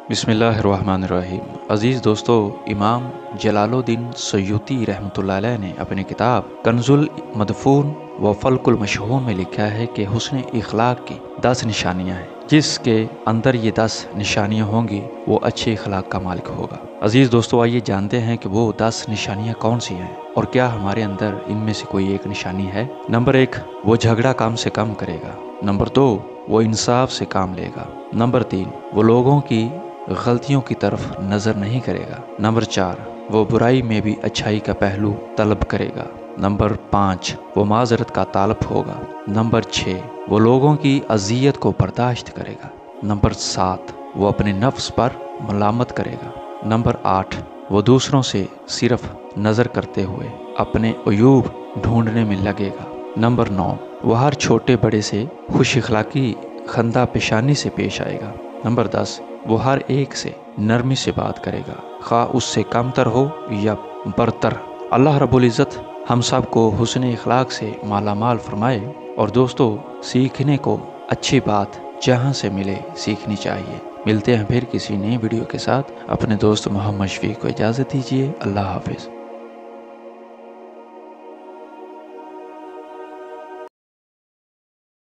बिस्मिल्लाहिर्रहमानिर्रहीम। अजीज़ दोस्तों, इमाम जलालुद्दीन सयूती रहमतुल्लाह अलैह ने अपनी किताब कंजुल मदफून व फल्कुल मशहून में लिखा है कि हुस्न इखलाक की 10 निशानियाँ हैं। जिसके अंदर ये 10 निशानियाँ होंगी वो अच्छे इखलाक का मालिक होगा। अजीज़ दोस्तों, आइए जानते हैं कि वो 10 निशानियाँ कौन सी हैं और क्या हमारे अंदर इनमें से कोई एक निशानी है। नंबर 1, वो झगड़ा कम से कम करेगा। नंबर 2, वो इंसाफ से काम लेगा। नंबर 3, वो लोगों की गलतियों की तरफ नज़र नहीं करेगा। नंबर 4, वो बुराई में भी अच्छाई का पहलू तलब करेगा। नंबर 5, वो माजरत का तालब होगा। नंबर 6, वो लोगों की अजियत को बर्दाश्त करेगा। नंबर 7, वो अपने नफ्स पर मलामत करेगा। नंबर 8, वो दूसरों से सिर्फ नज़र करते हुए अपने अयूब ढूंढने में लगेगा। नंबर 9, वो हर छोटे बड़े से खुश इखलाकी खंदा पेशानी से पेश आएगा। नंबर 10, वो हर एक से नरमी से बात करेगा, खा उससे कमतर हो या बरतर। अल्लाह रब्बुल इज़्ज़त हम सब को हुस्न इखलाक से माला माल फरमाए। और दोस्तों, सीखने को अच्छी बात जहाँ से मिले सीखनी चाहिए। मिलते हैं फिर किसी नई वीडियो के साथ। अपने दोस्त मोहम्मद शफीक को इजाज़त दीजिए। अल्लाह हाफिज़।